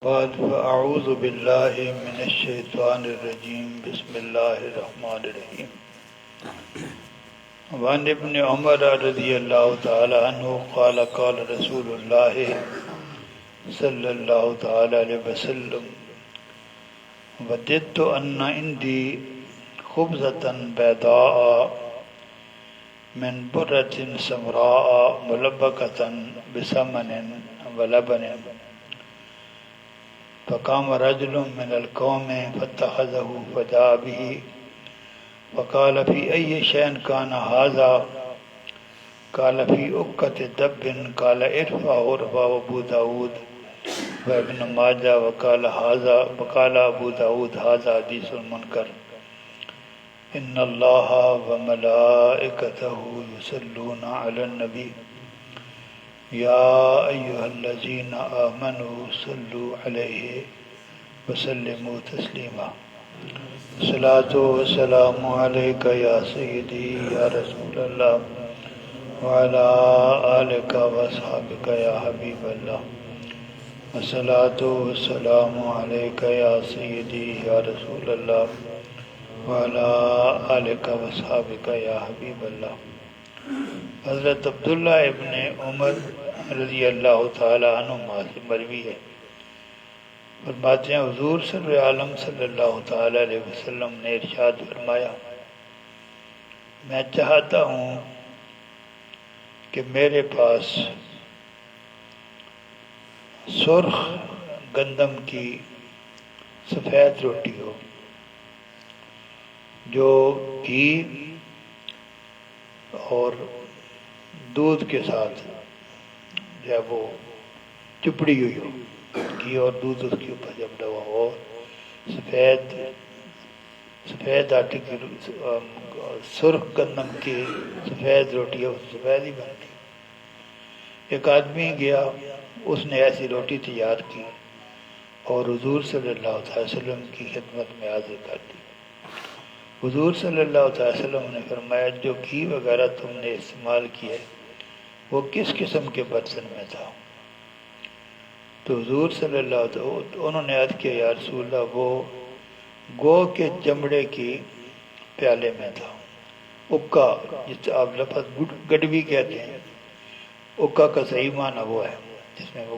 بعد فأعوذ بالله من الشيطان الرجيم بسم الله الرحمن الرحيم وعن ابن عمر رضي الله تعالى عنه قال قال رسول الله صلى الله تعالى عليه وسلم وددت أن عندي خبزة بيضاء من برة سمراء ملبكة بسمن ولبن فقام رجل من القوم فاتخذه فجاء به وقال في أي شيء كان هذا قال في أكة دب قال ارفع أبو داود وابن ماجه وقال أبو داود هذا حديث منكر إن الله وملائكته يصلون على النبي يا أيها الذين آمنوا صلوا عليه وسلموا تسليما الصلاة والسلام عليك يا سيدي يا رسول الله وعلى آلك وأصحابك يا حبيب الله الصلاة والسلام عليك يا سيدي يا رسول الله وعلى آلك وأصحابك يا حبيب الله حضرت عبداللہ ابن عمر رضی اللہ تعالیٰ عنہما سے مروی ہے، فرماتے ہیں حضور صلی عالم صلی اللہ تعالیٰ علیہ وسلم نے ارشاد فرمایا، میں چاہتا ہوں کہ میرے پاس سرخ گندم کی سفید روٹی ہو جو گھی اور دودھ کے ساتھ جو ہے وہ چپڑی ہوئی ہو، گھی اور دودھ اس کے اوپر جب ڈوا ہو، سفید آٹے کی سرخ گندم کی سفید روٹی ہے، سفید ہی بنتی۔ ایک آدمی گیا، اس نے ایسی روٹی تیار کی اور حضور صلی اللہ علیہ وسلم کی خدمت میں حاضر کر دی۔ حضور صلی اللہ علیہ وسلم نے فرمایا، جو گھی وغیرہ تم نے استعمال کیا وہ کس قسم کے برتن میں تھا؟ تو حضور صلی اللہ علیہ وسلم انہوں نے عرض کیا، یا رسول اللہ وہ گو کے چمڑے کی پیالے میں تھا، اکا، جس سے آپ لفظ گڈوی کہتے ہیں، اکا کا صحیح معنی وہ ہے جس میں وہ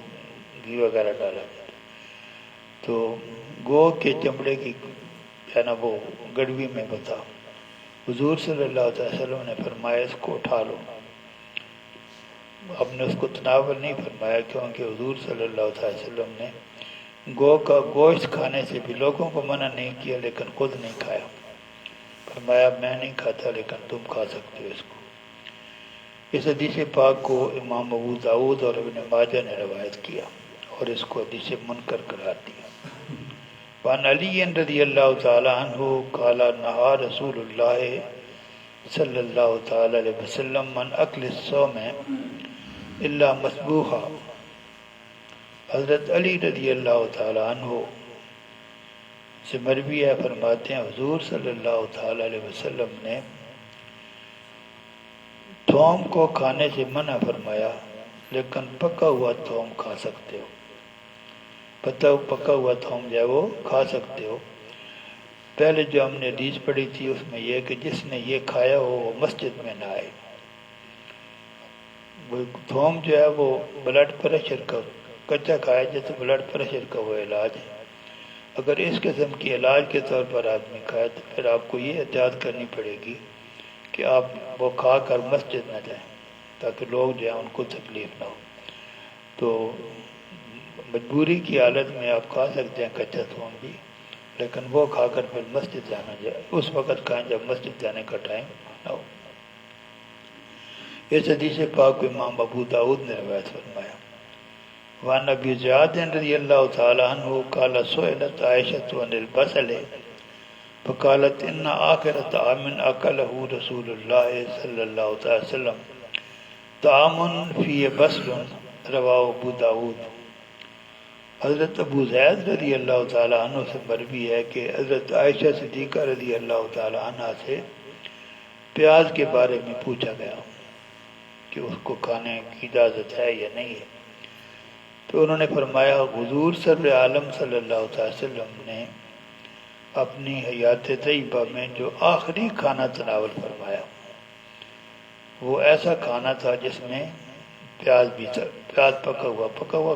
گھی وغیرہ ڈالا جاتا ہے، تو گو کے چمڑے کی ہے نا وہ گڑوی میں بتا۔ حضور صلی اللہ علیہ وسلم نے فرمایا اس کو اٹھا لو۔ آپ نے اس کو تناول نہیں فرمایا کیونکہ حضور صلی اللہ علیہ وسلم نے گو کا گوشت کھانے سے بھی لوگوں کو منع نہیں کیا لیکن خود نہیں کھایا، فرمایا میں نہیں کھاتا لیکن تم کھا سکتے ہو اس کو۔ اس حدیث پاک کو امام ابو داود اور ابن ماجہ نے روایت کیا اور اس کو حدیث منکر قرار دیا۔ وعن علی رضی اللہ تعالی عنہ قال نہا رسول اللہ صلی اللہ تعالی علیہ وسلم من اکل الصوم الا مسبوحا۔ حضرت علی رضی اللہ تعالی عنہ سے مروی ہے، فرماتے ہیں حضور صلی اللہ تعالی علیہ وسلم نے تھوم کو کھانے سے منع فرمایا لیکن پکا ہوا تھوم کھا سکتے ہو، پکا ہوا تھوم جو ہے وہ کھا سکتے ہو۔ پہلے جو ہم نے حدیث پڑھی تھی اس میں یہ کہ جس نے یہ کھایا ہو وہ مسجد میں نہ آئے۔ وہ تھوم جو ہے وہ بلڈ پریشر کا کچا کھایا جیسے بلڈ پریشر کا وہ علاج ہے، اگر اس قسم کی علاج کے طور پر آدمی کھائے تو پھر آپ کو یہ احتیاط کرنی پڑے گی کہ آپ وہ کھا کر مسجد نہ جائیں تاکہ لوگ جو ہیں ان کو تکلیف نہ ہو۔ تو مجبوری کی حالت میں آپ کھا سکتے ہیں کچا تھوم بھی، لیکن وہ کھا کر پھر مسجد جانا جائے، اس وقت کھائیں جب مسجد جانے کا ٹائم نہ ہو۔ اس حدیث پاک کو امام ابو داود نے روایت فرمایا۔ وعن ابی زیاد رضی اللہ تعالی عنہ قال سئلت عائشة عن البصل فقالت ان آخر طعام اکلہ رسول اللہ صلی اللہ علیہ وسلم طعام فی بصل رواہ ابو داود۔ حضرت ابو زید رضی اللہ تعالیٰ عنہ سے مروی ہے کہ حضرت عائشہ صدیقہ رضی اللہ تعالیٰ عنہ سے پیاز کے بارے میں پوچھا گیا کہ اس کو کھانے کی اجازت ہے یا نہیں ہے، تو انہوں نے فرمایا حضور سر عالم صلی اللہ علیہ وسلم نے اپنی حیات طیبہ میں جو آخری کھانا تناول فرمایا وہ ایسا کھانا تھا جس میں پیاز بھی تھا، پیاز پکا ہوا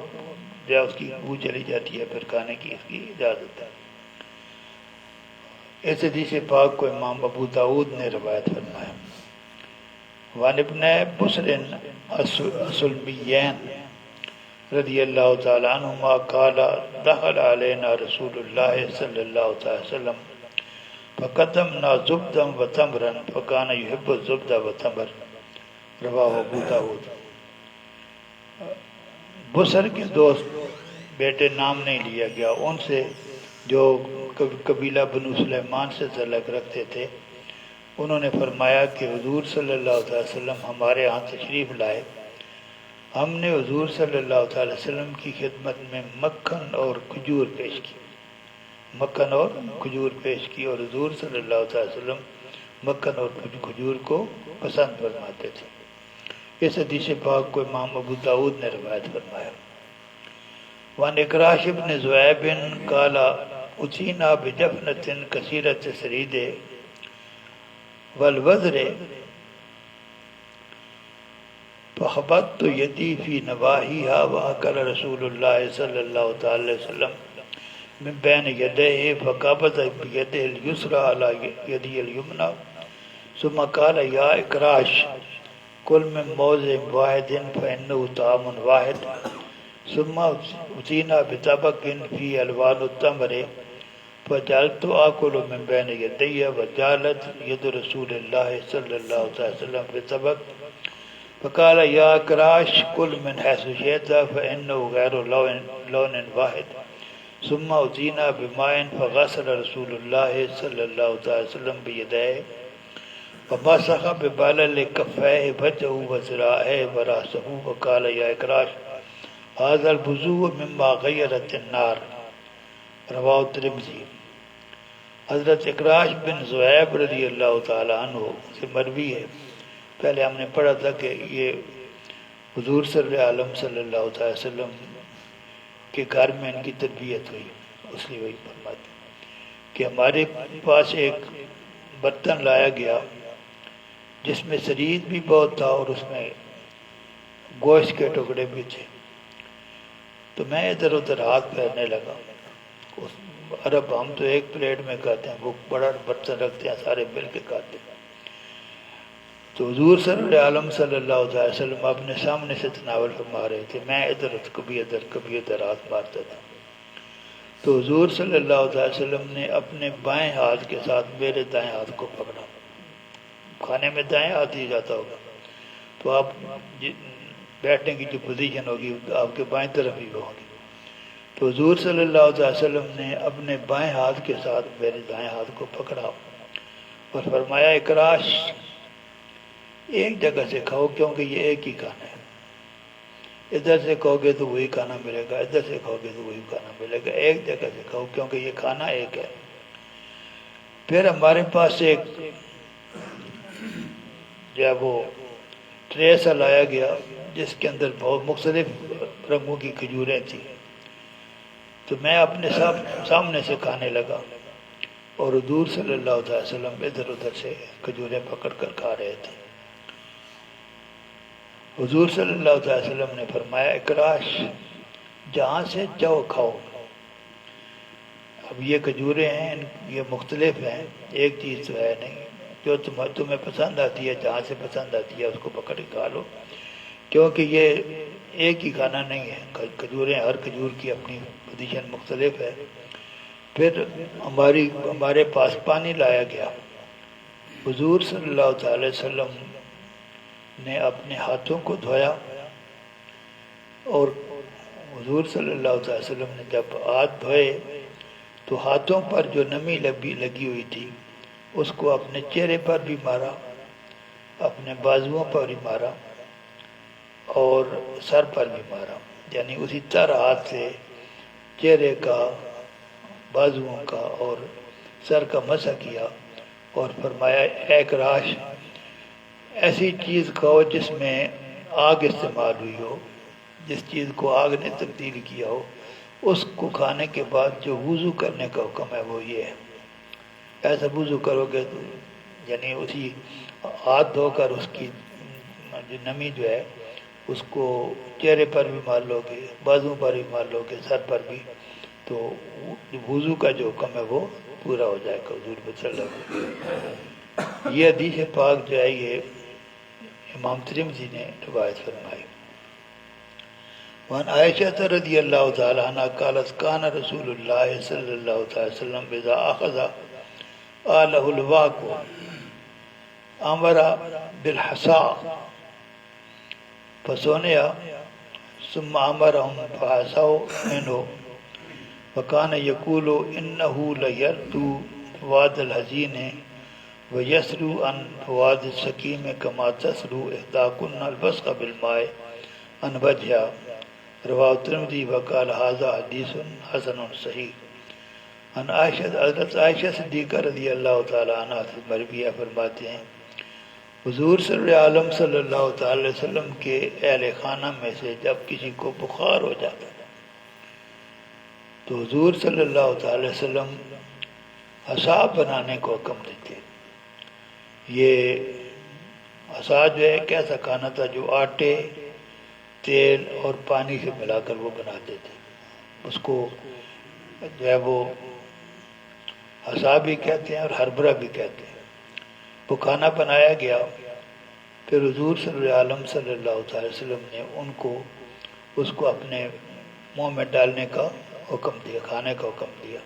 یا اس کی بو چلی جاتی ہے پھر کھانے کی اس کی اجازت ہے۔ اس حدیث پاک کو امام ابو داود نے روایت فرمایا۔ وعن ابن بسر السلمیین رضی اللہ تعالی عنہما قال دخل علینا رسول اللہ صلی اللہ علیہ وسلم فقدمنا زبدا وتمرا فکان یحب الزبد وتمر، رواہ ابو داود۔ بسر کے دوست بیٹے نام نہیں لیا گیا، ان سے جو قبیلہ بنو سلیمان سے تعلق رکھتے تھے، انہوں نے فرمایا کہ حضور صلی اللہ علیہ وسلم ہمارے ہاں تشریف لائے، ہم نے حضور صلی اللہ علیہ وسلم کی خدمت میں مکھن اور کھجور پیش کی اور حضور صلی اللہ علیہ وسلم مکھن اور کھجور کو پسند فرماتے تھے۔ اس حدیث پاک کو امام ابو داود نے روایت فرمایا۔ وعن اکراش بن ذؤیب قال اتینا بجفنۃ کثیرۃ السرید والوزر فخبطت یدی فی نواحیہا واکل رسول اللہ صلی اللہ تعالی وسلم من بین یدیہ فقبض بیدہ الیسری علی یدی الیمنی ثم قال یا اکراش کل من موضع واحد فإنه طعام واحد ثم اتینا بطبق فی الوان التمر فجعلت آکل من بین یدی وجعلت ید رسول اللہ صلی اللہ علیہ وسلم بطبق فقال یا اکراش کل من حیث شئت فإنه غیر لون واحد ثم اتینا بماء فغسل رسول اللہ صلی اللہ علیہ وسلم بیدیہ ومسح ببلل کفیہ وجهه وذراعیہ ورأسہ وقال یا اکراش هذا الوضوء مما غیرت النار، رواہ ترمذی۔ حضرت اکراش بن ذؤیب رضی اللہ تعالی عنہ سے مروی ہے، پہلے ہم نے پڑھا تھا کہ یہ حضور صلی اللہ علیہ وسلم کے گھر میں ان کی تربیت ہوئی، اس لیے وہی فرماتے کہ ہمارے پاس ایک برتن لایا گیا جس میں سرید بھی بہت تھا اور اس میں گوشت کے ٹکڑے بھی تھے، تو میں ادھر ادھر ہاتھ پھیرنے لگا۔ عرب ہم تو ایک پلیٹ میں کھاتے ہیں، وہ بڑا برتن رکھتے ہیں سارے مل کے کھاتے ہیں، تو حضور صلی اللہ علیہ وسلم اپنے سامنے سے تناول فرما رہے تھے، میں ادھر کبھی ادھر ہاتھ مارتا تھا، تو حضور صلی اللہ علیہ وسلم نے اپنے بائیں ہاتھ کے ساتھ میرے دائیں ہاتھ کو پکڑا، کھانے میں دائیں ہاتھ ہی جاتا ہوگا تو آپ بیٹھنے کی جو پوزیشن ہوگی آپ کے بائیں طرف ہی ہوگی، تو حضور صلی اللہ علیہ وسلم نے اپنے بائیں ہاتھ کے ساتھ میرے دائیں ہاتھ کو پکڑا اور فرمایا اکراش ایک جگہ سے کھاؤ کیونکہ یہ ایک ہی کھانا ہے، ادھر سے کھاؤ گے تو وہی کھانا ملے گا، ادھر سے کھاؤ گے تو وہی کھانا ملے گا، ایک جگہ سے کھاؤ کیونکہ یہ کھانا ایک ہے۔ پھر ہمارے پاس ایک جب وہ ٹرے سا لایا گیا جس کے اندر بہت مختلف رنگوں کی کھجوریں تھیں، تو میں اپنے سامنے سے کھانے لگا اور حضور صلی اللہ علیہ وسلم ادھر ادھر سے کھجوریں پکڑ کر کھا رہے تھے۔ حضور صلی اللہ علیہ وسلم نے فرمایا اکراش جہاں سے چاہو کھاؤ، اب یہ کھجوریں ہیں یہ مختلف ہیں، ایک چیز تو ہے نہیں، جو تمہیں پسند آتی ہے جہاں سے پسند آتی ہے اس کو پکڑ کے کھا لو، کیونکہ یہ ایک ہی کھانا نہیں ہے، کھجوریں ہر کھجور کی اپنی پوزیشن مختلف ہے۔ پھر ہمارے پاس پانی لایا گیا، حضور صلی اللہ علیہ وسلم نے اپنے ہاتھوں کو دھویا اور حضور صلی اللہ علیہ وسلم نے جب ہاتھ دھوئے تو ہاتھوں پر جو نمی لگی ہوئی تھی اس کو اپنے چہرے پر بھی مارا، اپنے بازوؤں پر بھی مارا اور سر پر بھی مارا، یعنی اسی طرح ہاتھ سے چہرے کا، بازوؤں کا اور سر کا مسح کیا اور فرمایا اے اکراش ایسی چیز کھاؤ جس میں آگ استعمال ہوئی ہو، جس چیز کو آگ نے تبدیل کیا ہو، اس کو کھانے کے بعد جو وضو کرنے کا حکم ہے وہ یہ ہے۔ ایسا وضو کرو گے تو یعنی اسی ہاتھ دھو کر اس کی جو نمی جو ہے اس کو چہرے پر بھی مار لو گے، بازو پر بھی مار لو گے، سر پر بھی، تو وضو کا جو حکم ہے وہ پورا ہو جائے گا حضور صلی اللہ علیہ وسلم۔ یہ حدیث پاک جو ہے یہ امام ترمذی نے روایت فرمائی۔ وعن عائشہ رضی اللہ تعالی عنہ قالت کان رسول اللہ صلی اللہ تعالی وسلم اذا اخذ آلہ الواق امر بالحصا فصنع ثم امرهم فحصوا منه وكان يقول انه ليرد فواد الحزين ويسرو عن فواد السقيم كما تسرو احداكن البصق بالماء عن وجهها رواه الترمذي وقال هذا حديث حسن صحیح۔ عن عائشہ، حضرت عائشہ صدیقہ رضی اللہ تعالی عنہ سے مرویہ فرماتے ہیں حضور صلی اللہ تعالی علیہ وسلم کے اہل خانہ میں سے جب کسی کو بخار ہو جاتا تو حضور صلی اللہ تعالی علیہ وسلم حصا بنانے کو حکم دیتے۔ یہ حصا جو ہے ایک ایسا کھانا تھا جو آٹے، تیل اور پانی سے ملا کر وہ بناتے تھے، اس کو جو ہے وہ حصا بھی کہتے ہیں اور ہربرا بھی کہتے ہیں۔ وہ کھانا بنایا گیا، پھر حضور صلی اللہ تعالی وسلم نے ان کو اس کو اپنے منہ میں ڈالنے کا حکم دیا، کھانے کا حکم دیا،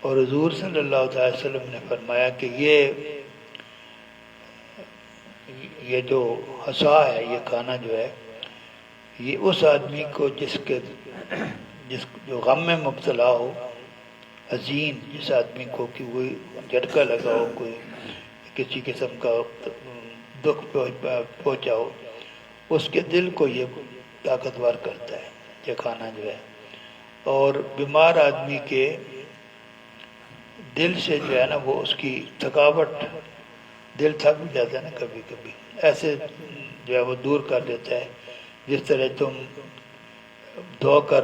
اور حضور صلی اللہ تعالی وسلم نے فرمایا کہ یہ جو حصا ہے، یہ کھانا جو ہے یہ اس آدمی کو جس جو غم میں مبتلا ہو، حزین، جس آدمی کو کہ کوئی جھٹکا لگا ہو، کوئی کسی قسم کا دکھ پہنچا ہو، اس کے دل کو یہ طاقتور کرتا ہے یہ کھانا جو ہے، اور بیمار آدمی کے دل سے جو ہے نا وہ اس کی تھکاوٹ، دل تھک بھی جاتا ہے نا کبھی کبھی، ایسے جو ہے وہ دور کر دیتا ہے، جس طرح تم دھو کر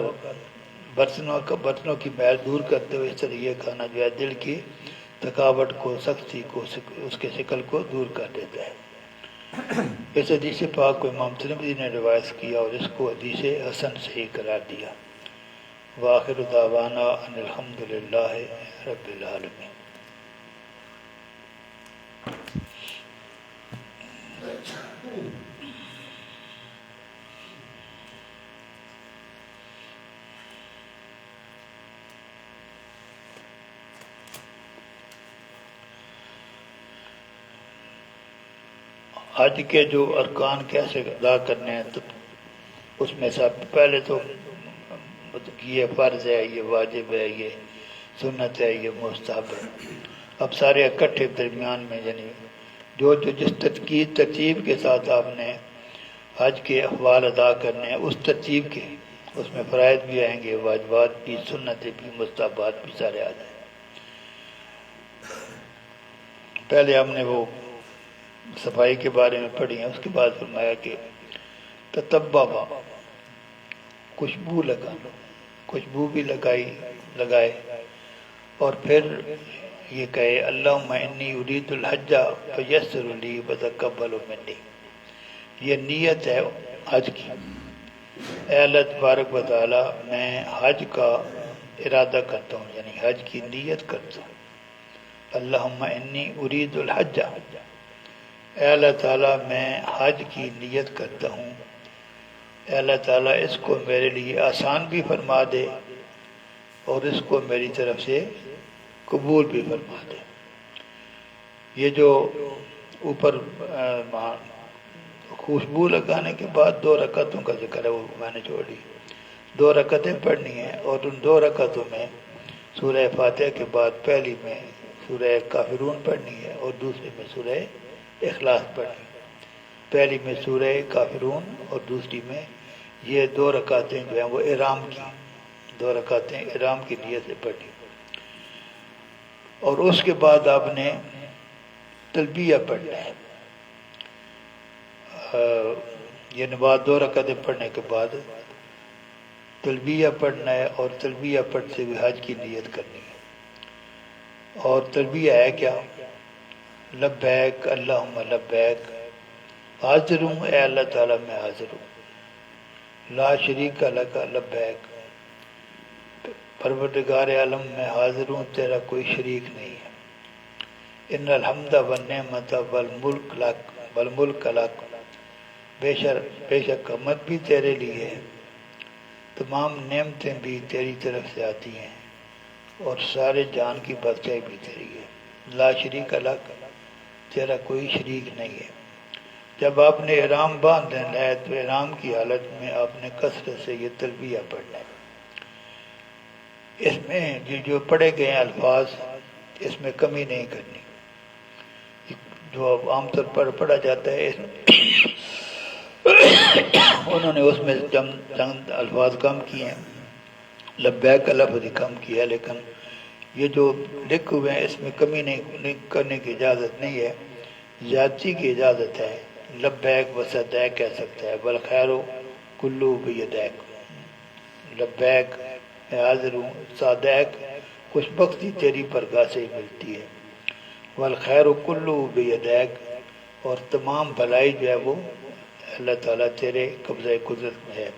برتنوں کی میل دور کرتے ہو، اس طرح یہ کھانا جو ہے دل کی تھکاوٹ کو، سختی کو، اس کے شکل کو دور کر دیتا ہے۔ اس حدیث پاک کو امام ترمذی نے روایت کیا اور اس کو حدیث حسن صحیح قرار دیا۔ وآخر دعوانا ان الحمدللہ رب العالمین۔ حج کے جو ارکان کیسے ادا کرنے ہیں، تو اس میں سب پہلے تو یہ فرض ہے، یہ واجب ہے، یہ سنت ہے، یہ مستحب ہے۔ اب سارے اکٹھے درمیان میں یعنی جو جس ترتیب کے ساتھ آپ نے حج کے احوال ادا کرنے ہیں، اس ترتیب کے، اس میں فرائض بھی آئیں گے، واجبات بھی، سنتیں بھی، مستحبات بھی سارے آ جائیں۔ پہلے ہم نے وہ صفائی کے بارے میں پڑھی ہیں، اس کے بعد فرمایا کہ تطببا، خوشبو لگانا، خوشبو بھی لگائے، اور پھر یہ کہے اللہم انی ارید الحج فیسر لی وتقبل منی، یہ نیت ہے حج کی۔ اے اللہ تبارک و تعالی میں حج کا ارادہ کرتا ہوں، یعنی حج کی نیت کرتا ہوں۔ اللہم انی ارید الحج، اے اللہ تعالیٰ میں حج کی نیت کرتا ہوں، اے اللہ تعالیٰ اس کو میرے لیے آسان بھی فرما دے اور اس کو میری طرف سے قبول بھی فرما دے۔ یہ جو اوپر خوشبو لگانے کے بعد 2 رکعتوں کا ذکر ہے، وہ میں نے چھوڑ دی، 2 رکعتیں پڑھنی ہیں، اور ان 2 رکعتوں میں سورہ فاتحہ کے بعد پہلی میں سورہ کافرون پڑھنی ہے اور دوسری میں سورہ اخلاص پڑھنی۔ پہلی میں سورہ کافرون اور دوسری میں یہ 2 رکعتیں جو ہیں وہ احرام کی 2 رکعتیں احرام کی نیت سے پڑھی، اور اس کے بعد آپ نے تلبیہ پڑھنا ہے۔ یہ بعد 2 رکعتیں پڑھنے کے بعد تلبیہ پڑھنا ہے، اور تلبیہ پڑھتے ہوئے حج کی نیت کرنی ہے۔ اور تلبیہ ہے کیا؟ لبیک اللہم لبیک، حاضر ہوں اے اللہ تعالیٰ میں حاضر ہوں، لا شریک لک لبیک، پروردگار عالم میں حاضر ہوں، تیرا کوئی شریک نہیں ہے۔ ان الحمد والنعمت والملک لک والملک لک، بے شک حمد بھی تیرے لیے ہے، تمام نعمتیں بھی تیری طرف سے آتی ہیں، اور سارے جان کی بادشاہی بھی تیری ہے۔ لا شریک لک، تیرا کوئی شریک نہیں ہے۔ جب آپ نے احرام باندھنا ہے تو احرام کی حالت میں آپ نے کثرت سے یہ تلبیہ پڑھنا ہے۔ اس میں جو پڑھے گئے ہیں الفاظ، اس میں کمی نہیں کرنی۔ جو عام طور پر پڑھا جاتا ہے انہوں نے اس میں چند الفاظ کم کیے ہیں، لبیک کا لفظ کم کیا ہے، لیکن یہ جو لکھ ہوئے ہیں اس میں کمی نہیں کرنے کی اجازت نہیں ہے، زیادتی کی اجازت ہے۔ لبیک و صدیق کہہ سکتا ہے، والخیر کلو بیدیک، لبیک میں حاضر ہوں، صادق خوش بختی تیری پرگاہ سے ہی ملتی ہے، والخیر کلو بیدیک، اور تمام بھلائی جو ہے وہ اللہ تعالیٰ تیرے قبضہ قدرت میں ہے۔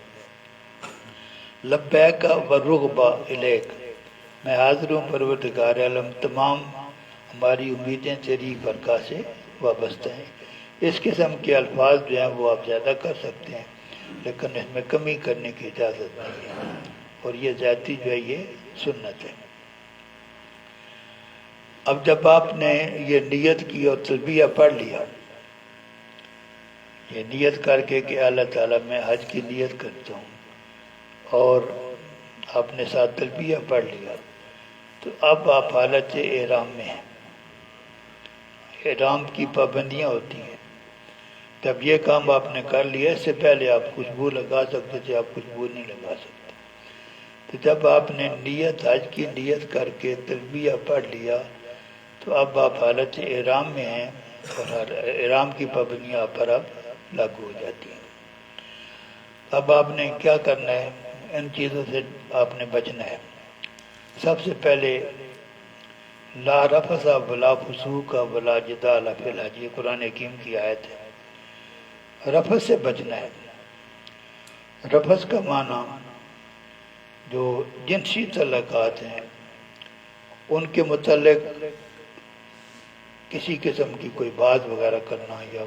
لبیک والرغبہ الیک، میں حاضر ہوں پروردگار عالم، تمام ہماری امیدیں تیری برکات سے وابستہ ہیں۔ اس قسم کے الفاظ جو ہیں وہ آپ زیادہ کر سکتے ہیں، لیکن اس میں کمی کرنے کی اجازت نہیں ہے، اور یہ زیادتی جو ہے یہ سنت ہے۔ اب جب آپ نے یہ نیت کی اور تلبیہ پڑھ لیا، یہ نیت کر کے کہ اللہ تعالیٰ میں حج کی نیت کرتا ہوں، اور آپ نے ساتھ تلبیہ پڑھ لیا، تو اب آپ حالت احرام میں ہیں۔ احرام کی پابندیاں ہوتی ہیں۔ جب یہ کام آپ نے کر لیا، اس سے پہلے آپ خوشبو لگا سکتے تھے، آپ خوشبو نہیں لگا سکتے۔ تو جب آپ نے نیت حج کی نیت کر کے تلبیہ پڑھ لیا، تو اب آپ حالت احرام میں ہیں، اور احرام کی پابندیاں آپ پر اب لاگو ہو جاتی ہیں۔ اب آپ نے کیا کرنا ہے؟ ان چیزوں سے آپ نے بچنا ہے۔ سب سے پہلے لا رفث ولا فسوق ولا جدال فی الحج، یہ قرآن حکیم کی آیت ہے۔ رفث سے بچنا ہے۔ رفث کا معنی جو جنسی تعلقات ہیں ان کے متعلق کسی قسم کی کوئی بات وغیرہ کرنا، یا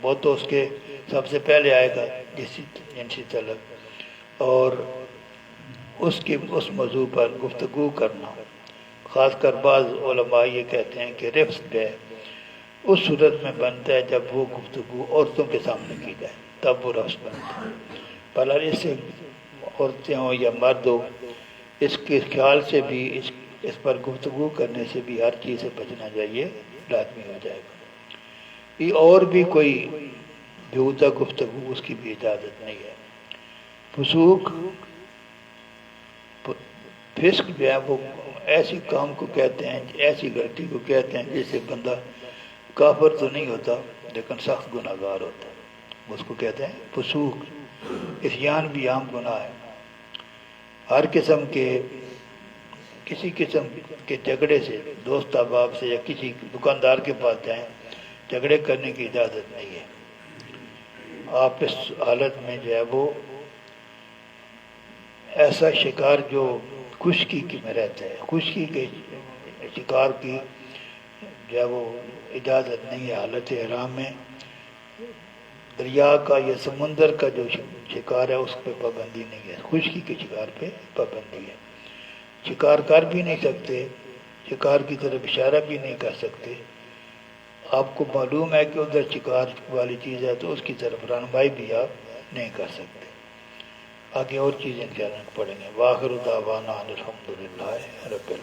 وہ تو اس کے سب سے پہلے آئے گا جنسی تعلق، اور اس موضوع پر گفتگو کرنا۔ خاص کر بعض علماء یہ کہتے ہیں کہ رفث ہے اس صورت میں بنتا ہے جب وہ گفتگو عورتوں کے سامنے کی جائے، تب وہ رفث بنتا ہے۔ بہرحال اس سے عورتیں ہوں یا مرد ہو، اس کے خیال سے بھی اس پر گفتگو کرنے سے بھی ہر چیز سے بچنا چاہیے، لازمی ہو جائے گا۔ یہ اور بھی کوئی بیہودہ گفتگو، اس کی بھی اجازت نہیں ہے۔ فسوق، فسق جو ہے وہ ایسی کام کو کہتے ہیں، ایسی غلطی کو کہتے ہیں جس سے بندہ کافر تو نہیں ہوتا لیکن سخت گناہ گار ہوتا ہے، اس کو کہتے ہیں فسوق۔ عصیان بھی عام گناہ ہے۔ ہر قسم کے کسی قسم کے جھگڑے سے، دوست احباب سے یا کسی دکاندار کے پاس جائیں، جھگڑے کرنے کی اجازت نہیں ہے۔ آپ اس حالت میں جو ہے وہ ایسا شکار جو خشکی میں رہتا ہے، خشکی کے شکار کی جو ہے وہ اجازت نہیں ہے۔ حالت احرام میں دریا کا یا سمندر کا جو شکار ہے اس پہ پابندی نہیں ہے، خشکی کے شکار پہ پابندی ہے۔ شکار کر بھی نہیں سکتے، شکار کی طرف اشارہ بھی نہیں کر سکتے۔ آپ کو معلوم ہے کہ ادھر شکار والی چیز ہے تو اس کی طرف رہنمائی بھی آپ نہیں کر سکتے۔ آگے اور چیزیں کہنا پڑیں گے۔ وآخر دعوانا ان الحمد للہ رب العالمین۔